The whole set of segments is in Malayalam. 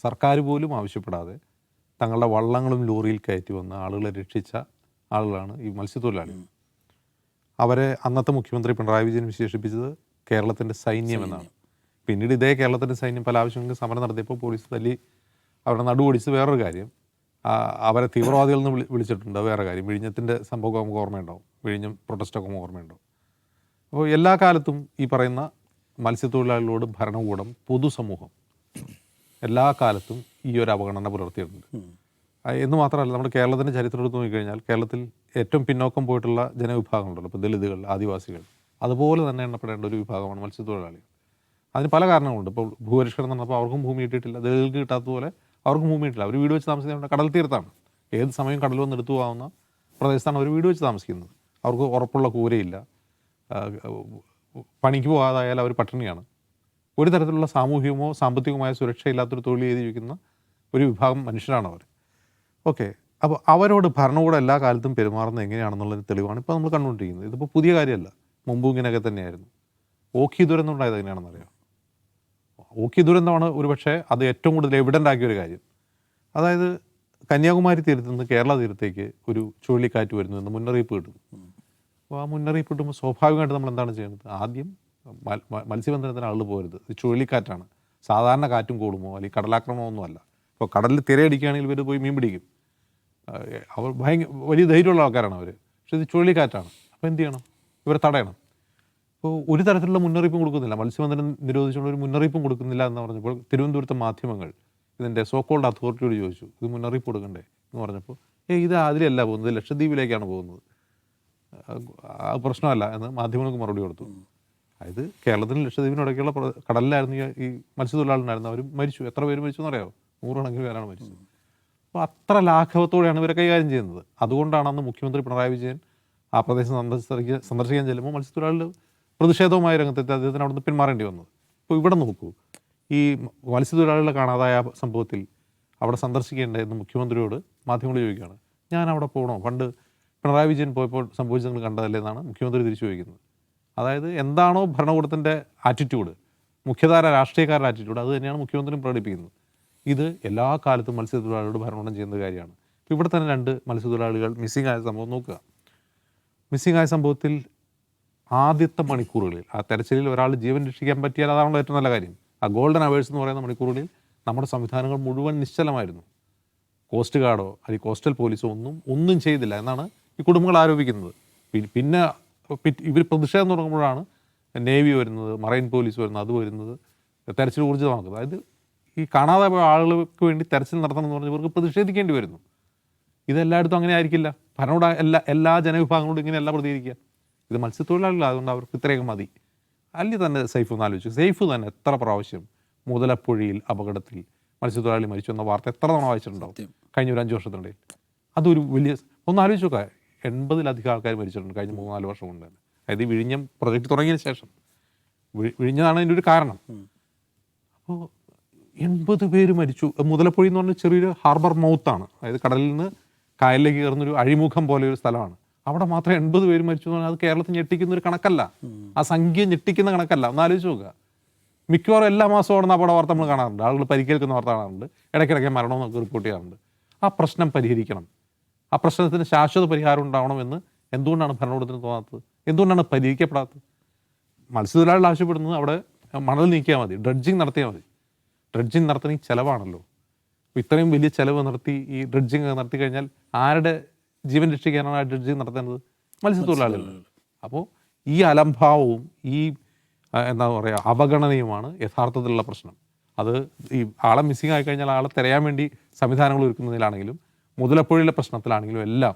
സർക്കാർ പോലും ആവശ്യപ്പെടാതെ തങ്ങളുടെ വള്ളങ്ങളും ലോറിയിൽ കയറ്റി വന്ന് ആളുകളെ രക്ഷിച്ച ആളുകളാണ് ഈ മത്സ്യത്തൊഴിലാളികൾ. അവരെ അന്നത്തെ മുഖ്യമന്ത്രി പിണറായി വിജയൻ വിശേഷിപ്പിച്ചത് കേരളത്തിൻ്റെ സൈന്യം എന്നാണ്. പിന്നീട് ഇതേ കേരളത്തിൻ്റെ സൈന്യം പല ആവശ്യങ്ങൾക്ക് സമരം നടത്തിയപ്പോൾ പോലീസ് തല്ലി അവരുടെ നടുവൊടിച്ച് വേറൊരു കാര്യം. അവരെ തീവ്രവാദികൾ എന്ന് വിളിച്ചിട്ടുണ്ട്, വേറെ കാര്യം. വിഴിഞ്ഞത്തിൻ്റെ സംഭവം നമുക്ക് ഓർമ്മയുണ്ടാവും, വിഴിഞ്ഞം പ്രൊട്ടസ്റ്റൊക്കെ നമുക്ക് ഓർമ്മയുണ്ടാവും. അപ്പോൾ എല്ലാ കാലത്തും ഈ പറയുന്ന മത്സ്യത്തൊഴിലാളികളോട് ഭരണകൂടം, പൊതുസമൂഹം എല്ലാ കാലത്തും ഈ ഒരു അവഗണന പുലർത്തിയിട്ടുണ്ട്. എന്ന് മാത്രമല്ല, നമ്മുടെ കേരളത്തിൻ്റെ ചരിത്രം എടുത്ത് നോക്കിക്കഴിഞ്ഞാൽ കേരളത്തിൽ ഏറ്റവും പിന്നോക്കം പോയിട്ടുള്ള ജനവിഭാഗങ്ങളുണ്ടല്ലോ, ഇപ്പോൾ ദളിതുകൾ, ആദിവാസികൾ, അതുപോലെ തന്നെ എണ്ണപ്പെടേണ്ട ഒരു വിഭാഗമാണ് മത്സ്യത്തൊഴിലാളികൾ. അതിന് പല കാരണങ്ങളുണ്ട്. ഇപ്പോൾ ഭൂപരിഷ്കരണം നടന്നപ്പോൾ അവർക്കും ഭൂമി കിട്ടിയിട്ടില്ല, ദളിതുകൾക്ക് കിട്ടാത്തതുപോലെ അവർക്കും ഭൂമി കിട്ടില്ല. അവർ വീട് വെച്ച് താമസിക്കുന്നത് കടൽ തീരത്താണ്. ഏത് സമയം കടൽ വന്ന് എടുത്തു പോകാവുന്ന പ്രദേശത്താണ് അവർ വീട് വെച്ച് താമസിക്കുന്നത്. അവർക്ക് ഉറപ്പുള്ള കൂരയില്ല, പണിക്ക് പോകാതായാൽ അവർ പട്ടിണിയാണ്. ഒരു തരത്തിലുള്ള സാമൂഹികമോ സാമ്പത്തികമായ സുരക്ഷയില്ലാത്തൊരു തൊഴിൽ ചെയ്ത് ജീവിക്കുന്ന ഒരു വിഭാഗം മനുഷ്യരാണ് അവർ. ഓക്കെ, അപ്പോൾ അവരോട് ഭരണകൂടം എല്ലാ കാലത്തും പെരുമാറുന്നത് എങ്ങനെയാണെന്നുള്ളൊരു തെളിവാണ് ഇപ്പോൾ നമ്മൾ കണ്ടുകൊണ്ടിരിക്കുന്നത്. ഇതിപ്പോൾ പുതിയ കാര്യമല്ല, മുമ്പും ഇങ്ങനെയൊക്കെ തന്നെയായിരുന്നു. ഓഖി ദുരന്തം ഉണ്ടായത് എങ്ങനെയാണെന്നറിയാം. ഓഖി ദുരന്തമാണ് ഒരുപക്ഷെ അത് ഏറ്റവും കൂടുതൽ എവിഡൻ്റ് ആക്കിയൊരു കാര്യം. അതായത് കന്യാകുമാരി തീരത്ത് നിന്ന് കേരള തീരത്തേക്ക് ഒരു ചുഴലിക്കാറ്റ് വരുന്നു എന്ന് മുന്നറിയിപ്പ് കിട്ടുന്നു. അപ്പോൾ ആ മുന്നറിയിപ്പ് കിട്ടുമ്പോൾ സ്വാഭാവികമായിട്ട് നമ്മൾ എന്താണ് ചെയ്യുന്നത്? ആദ്യം മത്സ്യബന്ധനത്തിന് ആളുകൾ പോകരുത്, ഇത് ചുഴലിക്കാറ്റാണ്, സാധാരണ കാറ്റും കൂടുമോ അല്ലെങ്കിൽ കടലാക്രമണമൊന്നുമല്ല. ഇപ്പോൾ കടലിൽ തിരയടിക്കുകയാണെങ്കിൽ ഇവർ പോയി മീൻ പിടിക്കും, അവർ വലിയ ധൈര്യമുള്ള ആൾക്കാരാണ് അവർ. പക്ഷേ ഇത് ചുഴലിക്കാറ്റാണ്, അപ്പോൾ എന്ത് ചെയ്യണം? ഇവരെ തടയണം. ഇപ്പോൾ ഒരു തരത്തിലുള്ള മുന്നറിയിപ്പും കൊടുക്കുന്നില്ല, മത്സ്യബന്ധനം നിരോധിച്ചുകൊണ്ട് ഒരു മുന്നറിയിപ്പും കൊടുക്കുന്നില്ല എന്ന് പറഞ്ഞപ്പോൾ തിരുവനന്തപുരത്തെ മാധ്യമങ്ങൾ ഇതിൻ്റെ സോക്കോൾഡ് അതോറിറ്റിയോട് ചോദിച്ചു, ഇത് മുന്നറിയിപ്പ് കൊടുക്കണ്ടേ എന്ന് പറഞ്ഞപ്പോൾ ഇത് അതിലല്ല പോകുന്നത്, ലക്ഷദ്വീപിലേക്കാണ് പോകുന്നത്, അത് പ്രശ്നമല്ല എന്ന് മാധ്യമങ്ങൾക്ക് മറുപടി കൊടുത്തു. അതായത് കേരളത്തിന് ലക്ഷദ്വീപിനിടയ്ക്കുള്ള കടലിലായിരുന്നു ഈ മത്സ്യത്തൊഴിലാളികളുണ്ടായിരുന്നു, അവർ മരിച്ചു. എത്ര പേര് മരിച്ചു എന്നറിയാമോ? 100 കണക്കിന് പേരാണ് മരിച്ചത്. അപ്പോൾ അത്ര ലാഘവത്തോടെയാണ് ഇവരെ കൈകാര്യം ചെയ്യുന്നത്. അതുകൊണ്ടാണ് അന്ന് മുഖ്യമന്ത്രി പിണറായി വിജയൻ ആ പ്രദേശം സന്ദർശിക്കാൻ ചെല്ലുമ്പോൾ മത്സ്യത്തൊഴിലാളികൾ പ്രതിഷേധവുമായ രംഗത്തെത്തി അദ്ദേഹത്തിന് അവിടെ നിന്ന് പിന്മാറേണ്ടി വന്നത്. ഇപ്പോൾ ഇവിടെ നോക്കൂ, ഈ മത്സ്യത്തൊഴിലാളികളെ കാണാതായ സംഭവത്തിൽ അവിടെ സന്ദർശിക്കേണ്ടതെന്ന് മുഖ്യമന്ത്രിയോട് മാധ്യമങ്ങൾ ചോദിക്കുകയാണ്. ഞാൻ അവിടെ പോകണോ? പണ്ട് പിണറായി വിജയൻ പോയപ്പോൾ സംഭവിച്ചത് നിങ്ങൾ കണ്ടതല്ലേ എന്നാണ് മുഖ്യമന്ത്രി തിരിച്ചു ചോദിക്കുന്നത്. അതായത് എന്താണോ ഭരണകൂടത്തിൻ്റെ ആറ്റിറ്റ്യൂഡ്, മുഖ്യധാര രാഷ്ട്രീയക്കാരുടെ ആറ്റിറ്റ്യൂഡ്, അത് തന്നെയാണ് മുഖ്യമന്ത്രിയും പ്രകടിപ്പിക്കുന്നത്. ഇത് എല്ലാ കാലത്തും മത്സ്യത്തൊഴിലാളികളോട് ഭരണകൂടം ചെയ്യുന്ന കാര്യമാണ്. ഇപ്പോൾ ഇവിടെ തന്നെ 2 മത്സ്യത്തൊഴിലാളികൾ മിസ്സിംഗ് ആയ സംഭവം നോക്കുക. മിസ്സിംഗ് ആയ സംഭവത്തിൽ ആദ്യത്തെ മണിക്കൂറുകളിൽ ആ തെരച്ചിലിൽ ഒരാൾ ജീവൻ രക്ഷിക്കാൻ പറ്റിയാൽ അതാണല്ലോ ഏറ്റവും നല്ല കാര്യം. ആ ഗോൾഡൻ അവേഴ്സ് എന്ന് പറയുന്ന മണിക്കൂറുകളിൽ നമ്മുടെ സംവിധാനങ്ങൾ മുഴുവൻ നിശ്ചലമായിരുന്നു. കോസ്റ്റ് ഗാർഡോ അല്ലെങ്കിൽ കോസ്റ്റൽ പോലീസോ ഒന്നും ചെയ്തില്ല എന്നാണ് ഈ കുടുംബങ്ങൾ ആരോപിക്കുന്നത്. പിന്നെ ഇവർ പ്രതിഷേധം തുടങ്ങുമ്പോഴാണ് നേവി വരുന്നത്, മറൈൻ പോലീസ് വരുന്നത്, അത് വരുന്നത്, തെരച്ചിൽ ഊർജിതമാക്കുന്നത്. അതായത് ഈ കാണാതെ പോയ ആളുകൾക്ക് വേണ്ടി തെരച്ചിൽ നടത്തണം എന്ന് പറഞ്ഞ് ഇവർക്ക് പ്രതിഷേധിക്കേണ്ടി വരുന്നു. ഇതെല്ലായിടത്തും അങ്ങനെ ആയിരിക്കില്ല. ഭരണകൂടം എല്ലാ ജനവിഭാഗങ്ങളോടും ഇങ്ങനെയല്ല പ്രതികരിക്കുക. ഇത് മത്സ്യത്തൊഴിലാളികളായതുകൊണ്ട് അവർക്ക് ഇത്രയൊക്കെ മതി. അല്ലെങ്കിൽ തന്നെ സൈഫ് ഒന്ന് ആലോചിച്ചു, സൈഫ് തന്നെ എത്ര പ്രാവശ്യം മുതലപ്പുഴയിൽ അപകടത്തിൽ മത്സ്യത്തൊഴിലാളി മരിച്ചു എന്ന വാർത്ത എത്ര തവണ വായിച്ചിട്ടുണ്ടാവും കഴിഞ്ഞ ഒരു 5 വർഷത്തിനിടയിൽ? അതൊരു വലിയ ഒന്ന് ആലോചിച്ച് നോക്കുക. 80-ലധികം ആൾക്കാർ മരിച്ചിട്ടുണ്ട് കഴിഞ്ഞ 3-4 വർഷം കൊണ്ട് തന്നെ. അതായത് ഈ വിഴിഞ്ഞം പ്രൊജക്റ്റ് തുടങ്ങിയതിന് ശേഷം. വിഴിഞ്ഞതാണ് അതിൻ്റെ ഒരു കാരണം. അപ്പോൾ 80 പേര് മരിച്ചു. മുതലപ്പുഴ എന്ന് പറഞ്ഞാൽ ചെറിയൊരു ഹാർബർ മൗത്താണ്, അതായത് കടലിൽ നിന്ന് കായലിലേക്ക് കയറുന്നൊരു അഴിമുഖം പോലെ ഒരു സ്ഥലമാണ്. അവിടെ മാത്രം 80 പേര് മരിച്ചു എന്ന് പറഞ്ഞാൽ അത് കേരളത്തിൽ ഞെട്ടിക്കുന്ന ഒരു കണക്കല്ല, ആ സംഖ്യ ഞെട്ടിക്കുന്ന കണക്കല്ല. ഒന്ന് ആലോചിച്ച് നോക്കുക. മിക്കവാറും എല്ലാ മാസവും അവിടെ അപകട വാർത്ത നമ്മൾ കാണാറുണ്ട്, ആളുകൾ പരിക്കേൽക്കുന്ന വാർത്ത കാണാറുണ്ട്, ഇടയ്ക്കിടയ്ക്ക് മരണം നമുക്ക് റിപ്പോർട്ട് ചെയ്യാറുണ്ട്. ആ പ്രശ്നം പരിഹരിക്കണം, ആ പ്രശ്നത്തിന് ശാശ്വത പരിഹാരം ഉണ്ടാവണമെന്ന് എന്തുകൊണ്ടാണ് ഭരണകൂടത്തിന് തോന്നാത്തത്? എന്തുകൊണ്ടാണ് പരിഹരിക്കപ്പെടാത്തത്? മത്സ്യത്തൊഴിലാളികൾ ആവശ്യപ്പെടുന്നത് അവിടെ മണൽ നീക്കിയാൽ മതി, ഡ്രഡ്ജിങ് നടത്തിയാൽ മതി. ഡ്രഡ്ജിങ് നടത്തണ ചിലവാണല്ലോ. ഇത്രയും വലിയ ചിലവ് നടത്തി ഈ ഡ്രഡ്ജിങ് നടത്തി കഴിഞ്ഞാൽ ആരുടെ ജീവൻ രക്ഷിക്കാനാണ് ആ ഡ്രഡ്ജിങ് നടത്തേണ്ടത്? മത്സ്യത്തൊഴിലാളികൾ. അപ്പോൾ ഈ അലംഭാവവും ഈ എന്താ പറയുക അവഗണനയുമാണ് യഥാർത്ഥത്തിലുള്ള പ്രശ്നം. അത് ഈ ആളെ മിസ്സിംഗ് ആയി കഴിഞ്ഞാൽ ആളെ തിരയാൻ വേണ്ടി സംവിധാനങ്ങൾ ഒരുക്കുന്നതിലാണെങ്കിലും മുതലപ്പുഴയിലെ പ്രശ്നത്തിലാണെങ്കിലും എല്ലാം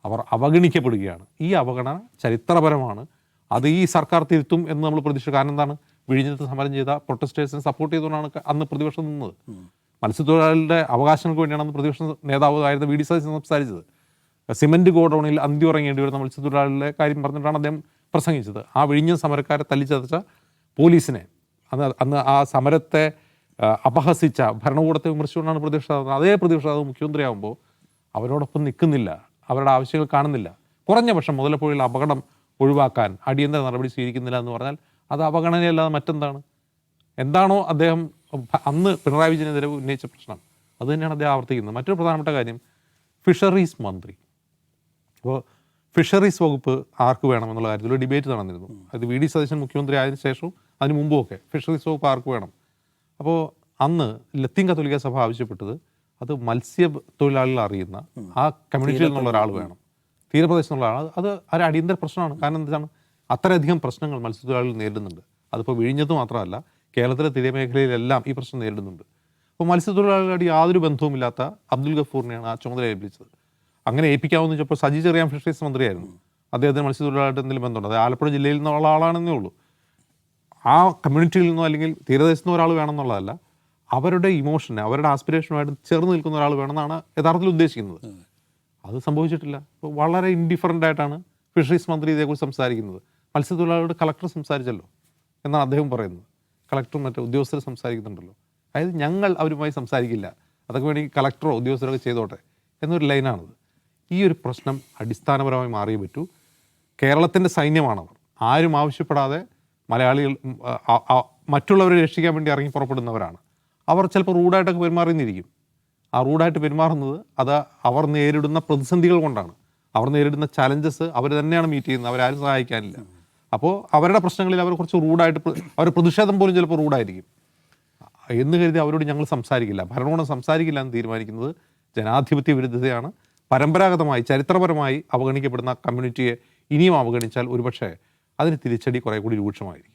അവർ അവഗണിക്കപ്പെടുകയാണ്. ഈ അവഗണന ചരിത്രപരമാണ്. അത് ഈ സർക്കാർ തിരുത്തും എന്ന് നമ്മൾ പ്രതീക്ഷിച്ചു. കാരണം എന്താണ്? വിഴിഞ്ഞത്ത് സമരം ചെയ്ത പ്രൊട്ടസ്റ്റേഴ്സിനെ സപ്പോർട്ട് ചെയ്തുകൊണ്ടാണ് അന്ന് പ്രതിപക്ഷം നിന്നത്. മത്സ്യത്തൊഴിലാളികളുടെ അവകാശങ്ങൾക്ക് വേണ്ടിയാണ് അന്ന് പ്രതിപക്ഷ നേതാവ് ആയിരുന്ന വി ഡി സതീശൻ സംസാരിച്ചത്. സിമൻറ്റ് ഗോഡൌണിൽ അന്തിയുറങ്ങേണ്ടി വരുന്ന മത്സ്യത്തൊഴിലാളികളുടെ കാര്യം പറഞ്ഞിട്ടാണ് അദ്ദേഹം പ്രസംഗിച്ചത്. ആ വിഴിഞ്ഞ സമരക്കാരെ തല്ലിച്ചതച്ച പോലീസിനെ, അന്ന് ആ സമരത്തെ അപഹസിച്ച ഭരണകൂടത്തെ വിമർശിച്ചുകൊണ്ടാണ് പ്രതിപക്ഷ നേതാവ്. അതേ പ്രതിപക്ഷ നേതാവ് മുഖ്യമന്ത്രിയാകുമ്പോൾ അവരോടൊപ്പം നിൽക്കുന്നില്ല, അവരുടെ ആവശ്യങ്ങൾ കാണുന്നില്ല. കുറഞ്ഞ പക്ഷം മുതലപ്പുഴയിൽ അപകടം ഒഴിവാക്കാൻ അടിയന്തര നടപടി സ്വീകരിക്കുന്നില്ല എന്ന് പറഞ്ഞാൽ അത് അവഗണനയല്ലാതെ മറ്റെന്താണ്? എന്താണോ അദ്ദേഹം അന്ന് പിണറായി വിജയനെതിരെ ഉന്നയിച്ച പ്രശ്നം അത് തന്നെയാണ് അദ്ദേഹം ആവർത്തിക്കുന്നത്. മറ്റൊരു പ്രധാനപ്പെട്ട കാര്യം ഫിഷറീസ് മന്ത്രി. അപ്പോൾ ഫിഷറീസ് വകുപ്പ് ആർക്ക് വേണമെന്നുള്ള കാര്യത്തിൽ ഒരു ഡിബേറ്റ് നടന്നിരുന്നു. അത് വി ഡി സതീശൻ മുഖ്യമന്ത്രി ആയതിനു ശേഷവും അതിന് മുമ്പുമൊക്കെ ഫിഷറീസ് വകുപ്പ് ആർക്ക് വേണം. അപ്പോൾ അന്ന് ലത്തീൻ കത്തോലിക്ക സഭ ആവശ്യപ്പെട്ടത് അത് മത്സ്യത്തൊഴിലാളികൾ അറിയുന്ന ആ കമ്മ്യൂണിറ്റിയിൽ നിന്നുള്ള ഒരാൾ വേണം, തീരപ്രദേശത്തുള്ള ആൾ. അത് ഒരു അടിയന്തര പ്രശ്നമാണ്. കാരണം എന്താണ്, അത്രയധികം പ്രശ്നങ്ങൾ മത്സ്യത്തൊഴിലാളികൾ നേരിടുന്നുണ്ട്. അതിപ്പോൾ വിഴിഞ്ഞത്ത് മാത്രമല്ല, കേരളത്തിലെ തീരമേഖലയിലെല്ലാം ഈ പ്രശ്നം നേരിടുന്നുണ്ട്. അപ്പോൾ മത്സ്യത്തൊഴിലാളികളുടെ യാതൊരു ബന്ധവുമില്ലാത്ത അബ്ദുൽ ഗഫൂറിനെയാണ് ആ ചുമതല ഏൽപ്പിച്ചത്. അങ്ങനെ ഏൽപ്പിക്കാമെന്ന് വെച്ചപ്പോൾ സജി ചെറിയാൻ ഫിഷറീസ് മന്ത്രിയായിരുന്നു. അദ്ദേഹത്തിന് മത്സ്യത്തൊഴിലാളിയായിട്ട് എന്തെങ്കിലും ബന്ധമുണ്ട്? അത് ആലപ്പുഴ ജില്ലയിൽ നിന്നുള്ള ആളാണെന്നേ ഉള്ളൂ. ആ കമ്മ്യൂണിറ്റിയിൽ നിന്നോ അല്ലെങ്കിൽ തീരദേശത്തു നിന്ന് ഒരാൾ വേണമെന്നുള്ളതല്ല, അവരുടെ ഇമോഷനെ, അവരുടെ ആസ്പിറേഷനുമായിട്ട് ചേർന്ന് നിൽക്കുന്ന ഒരാൾ വേണമെന്നാണ് യഥാർത്ഥത്തിൽ ഉദ്ദേശിക്കുന്നത്. അത് സംഭവിച്ചിട്ടില്ല. ഇപ്പോൾ വളരെ ഇൻഡിഫറൻ്റ് ആയിട്ടാണ് ഫിഷറീസ് മന്ത്രി ഇതേക്കുറിച്ച് സംസാരിക്കുന്നത്. മത്സ്യത്തൊഴിലാളികളുടെ കളക്ടർ സംസാരിച്ചല്ലോ എന്നാണ് അദ്ദേഹം പറയുന്നത്. കളക്ടറും മറ്റു ഉദ്യോഗസ്ഥർ സംസാരിക്കുന്നുണ്ടല്ലോ. അതായത് ഞങ്ങൾ അവരുമായി സംസാരിക്കില്ല, അതൊക്കെ വേണമെങ്കിൽ കളക്ടറോ ഉദ്യോഗസ്ഥരൊക്കെ ചെയ്തോട്ടെ എന്നൊരു ലൈനാണത്. ഈ ഒരു പ്രശ്നം അടിസ്ഥാനപരമായി മാറിയേ പറ്റൂ. കേരളത്തിൻ്റെ സൈന്യമാണവർ. ആരും ആവശ്യപ്പെടാതെ മലയാളികൾ മറ്റുള്ളവരെ രക്ഷിക്കാൻ വേണ്ടി ഇറങ്ങി പുറപ്പെടുന്നവരാണ്. അവർ ചിലപ്പോൾ റൂഡായിട്ടൊക്കെ പെരുമാറിയെന്നിരിക്കും. ആ റൂഡായിട്ട് പെരുമാറുന്നത് അത് അവർ നേരിടുന്ന പ്രതിസന്ധികൾ കൊണ്ടാണ്. അവർ നേരിടുന്ന ചലഞ്ചസ് അവർ തന്നെയാണ് മീറ്റ് ചെയ്യുന്നത്, അവരാരും സഹായിക്കാനില്ല. അപ്പോൾ അവരുടെ പ്രശ്നങ്ങളിൽ അവർ കുറച്ച് റൂഡായിട്ട്, അവർ പ്രതിഷേധം പോലും ചിലപ്പോൾ റൂഡായിരിക്കും എന്ന് കരുതി അവരോട് ഞങ്ങൾ സംസാരിക്കില്ല, ഭരണകൂടം സംസാരിക്കില്ല എന്ന് തീരുമാനിക്കുന്നത് ജനാധിപത്യ വിരുദ്ധതയാണ്. പരമ്പരാഗതമായി ചരിത്രപരമായി അവഗണിക്കപ്പെടുന്ന കമ്മ്യൂണിറ്റിയെ ഇനിയും അവഗണിച്ചാൽ ഒരുപക്ഷെ അതിന് തിരിച്ചടി കുറേ കൂടി രൂക്ഷമായിരിക്കും.